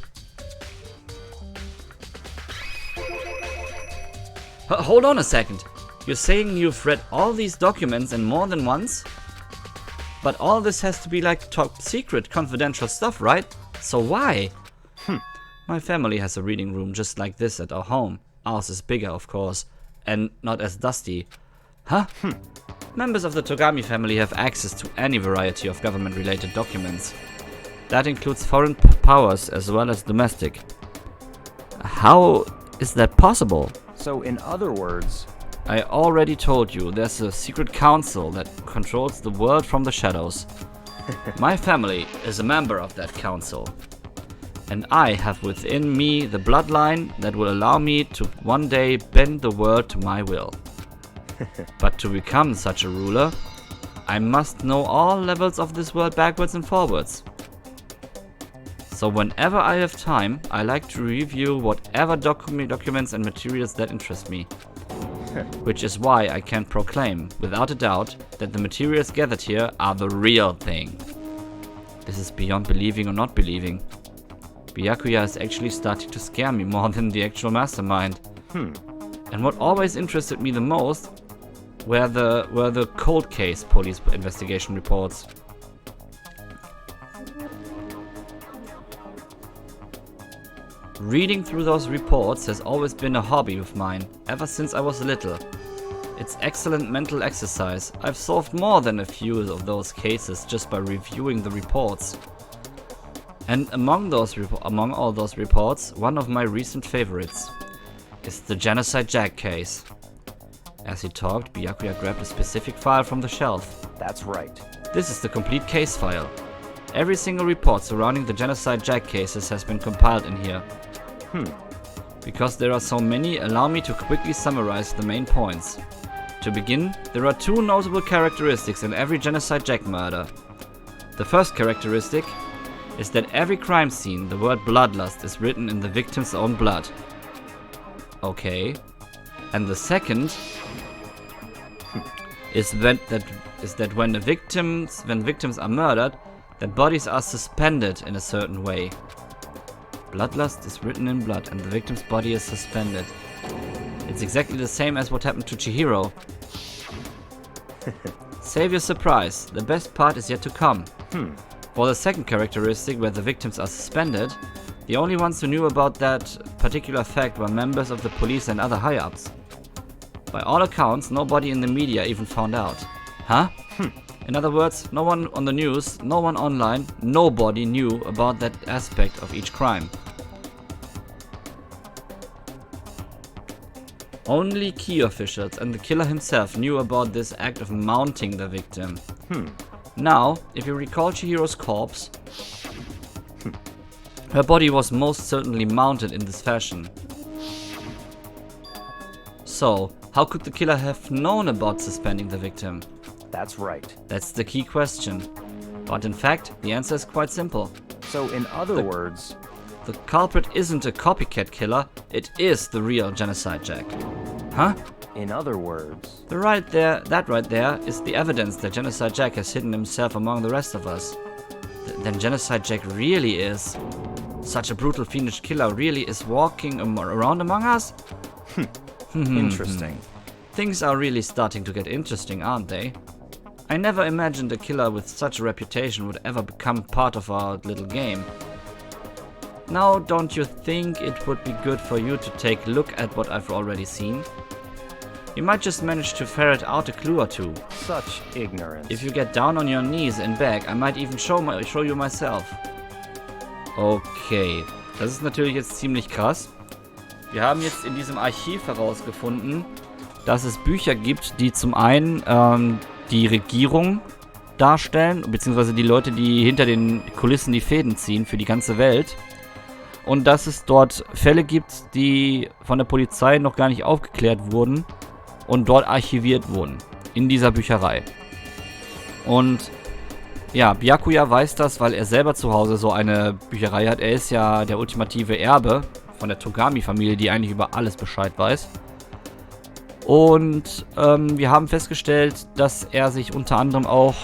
Hold on a second. You're saying you've read all these documents and more than once? But all this has to be like top secret, confidential stuff, right? So why? My family has a reading room just like this at our home. Ours is bigger, of course, and not as dusty. Huh? Members of the Togami family have access to any variety of government-related documents. That includes foreign powers as well as domestic. How is that possible? So, in other words, I already told you, there's a secret council that controls the world from the shadows. My family is a member of that council. And I have within me the bloodline that will allow me to one day bend the world to my will. But to become such a ruler, I must know all levels of this world backwards and forwards. So whenever I have time, I like to review whatever documents and materials that interest me. Which is why I can proclaim, without a doubt, that the materials gathered here are the real thing. This is beyond believing or not believing. Byakuya is actually starting to scare me more than the actual mastermind. And what always interested me the most were the cold case police investigation reports. Reading through those reports has always been a hobby of mine, ever since I was little. It's excellent mental exercise. I've solved more than a few of those cases just by reviewing the reports. And among all those reports, one of my recent favorites is the Genocide Jack case. As he talked, Byakuya grabbed a specific file from the shelf. That's right. This is the complete case file. Every single report surrounding the Genocide Jack cases has been compiled in here. Because there are so many, allow me to quickly summarize the main points. To begin, there are two notable characteristics in every Genocide Jack murder. The first characteristic is that every crime scene, the word bloodlust is written in the victim's own blood. Okay. And the second is that when victims are murdered, their bodies are suspended in a certain way. Bloodlust is written in blood and the victim's body is suspended. It's exactly the same as what happened to Chihiro. Save your surprise, the best part is yet to come. For the second characteristic, where the victims are suspended, the only ones who knew about that particular fact were members of the police and other high-ups. By all accounts, nobody in the media even found out. Huh? In other words, no one on the news, no one online, nobody knew about that aspect of each crime. Only key officials and the killer himself knew about this act of mounting the victim. Now, if you recall Chihiro's corpse, her body was most certainly mounted in this fashion. So, how could the killer have known about suspending the victim? That's right. That's the key question. But in fact, the answer is quite simple. So in other words, the culprit isn't a copycat killer, it is the real Genocide Jack. Huh? In other words, That right there is the evidence that Genocide Jack has hidden himself among the rest of us. Then Genocide Jack really is such a brutal fiendish killer, really is walking around among us? interesting. Things are really starting to get interesting, aren't they? I never imagined a killer with such a reputation would ever become part of our little game. Now, don't you think it would be good for you to take a look at what I've already seen? You might just manage to ferret out a clue or two. Such ignorance. If you get down on your knees and beg, I might even show you myself. Okay, das ist natürlich jetzt ziemlich krass. Wir haben jetzt in diesem Archiv herausgefunden, dass es Bücher gibt, die zum einen die Regierung darstellen, beziehungsweise die Leute, die hinter den Kulissen die Fäden ziehen für die ganze Welt. Und dass es dort Fälle gibt, die von der Polizei noch gar nicht aufgeklärt wurden und dort archiviert wurden. In dieser Bücherei. Und ja, Byakuya weiß das, weil er selber zu Hause so eine Bücherei hat. Er ist ja der ultimative Erbe von der Togami-Familie, die eigentlich über alles Bescheid weiß. Und wir haben festgestellt, dass er sich unter anderem auch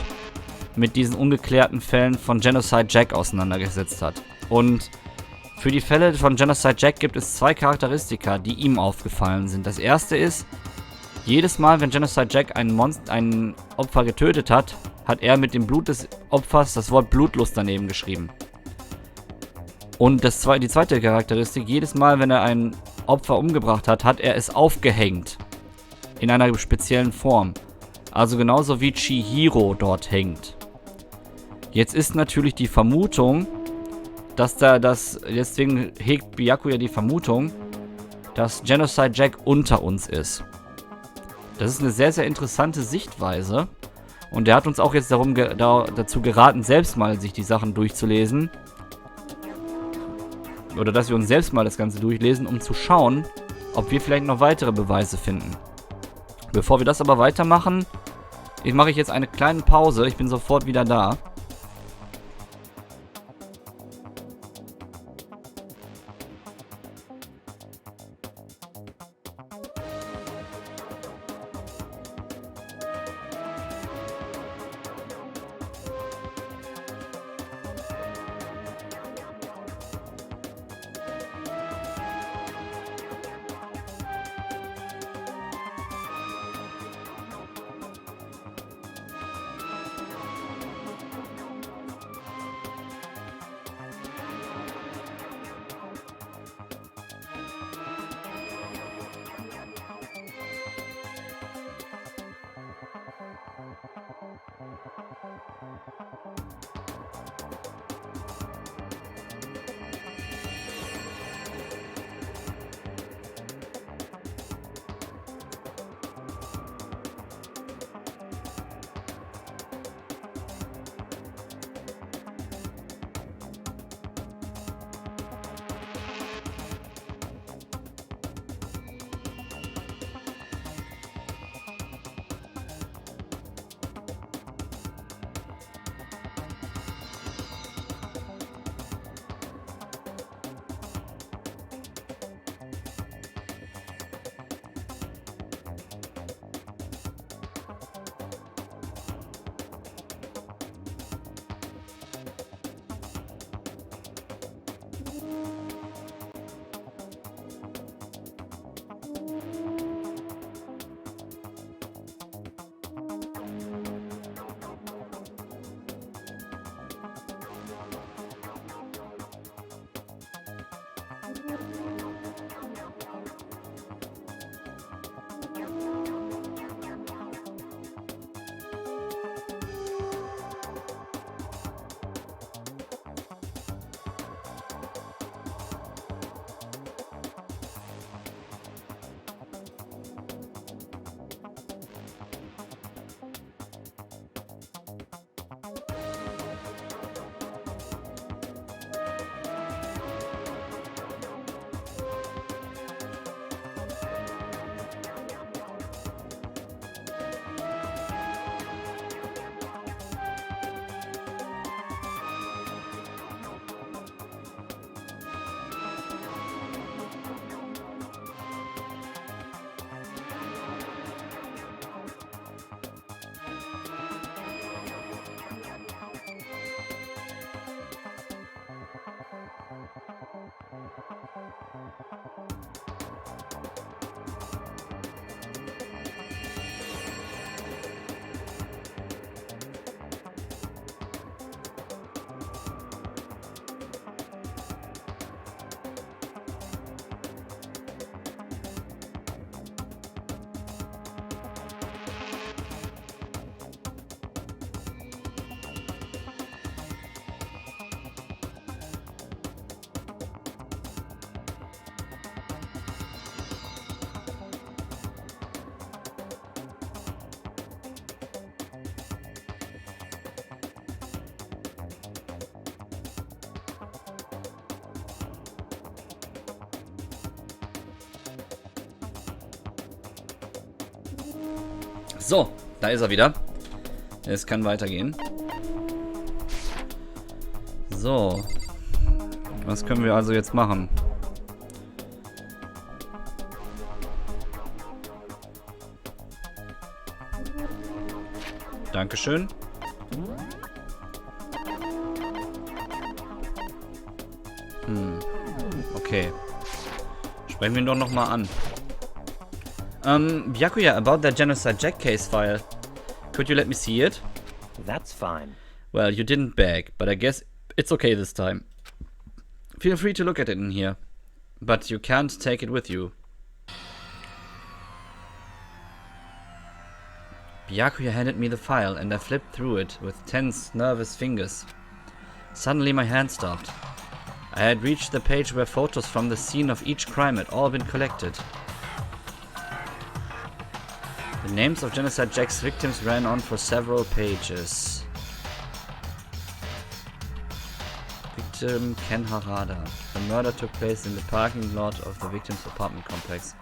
mit diesen ungeklärten Fällen von Genocide Jack auseinandergesetzt hat. Und für die Fälle von Genocide Jack gibt es zwei Charakteristika, die ihm aufgefallen sind. Das erste ist, jedes Mal, wenn Genocide Jack ein Opfer getötet hat, hat er mit dem Blut des Opfers das Wort Blutlos daneben geschrieben. Und die zweite Charakteristik, jedes Mal, wenn er ein Opfer umgebracht hat, hat er es aufgehängt. In einer speziellen Form. Also genauso wie Chihiro dort hängt. Jetzt ist natürlich die Vermutung, deswegen hegt Byakuya die Vermutung, dass Genocide Jack unter uns ist. Das ist eine sehr, sehr interessante Sichtweise. Und er hat uns auch jetzt dazu geraten, selbst mal sich die Sachen durchzulesen. oder dass wir uns selbst mal das Ganze durchlesen, um zu schauen, ob wir vielleicht noch weitere Beweise finden. Bevor wir das aber weitermachen, mache ich jetzt eine kleine Pause. Ich bin sofort wieder da. So, da ist er wieder. Es kann weitergehen. So. Was können wir also jetzt machen? Dankeschön. Okay. Sprechen wir ihn doch nochmal an. Byakuya, about that Genocide Jack case file. Could you let me see it? That's fine. Well, you didn't beg, but I guess it's okay this time. Feel free to look at it in here. But you can't take it with you. Byakuya handed me the file and I flipped through it with tense, nervous fingers. Suddenly my hand stopped. I had reached the page where photos from the scene of each crime had all been collected. The names of Genocide Jack's victims ran on for several pages. Victim Ken Harada. A murder took place in the parking lot of the victim's apartment complex.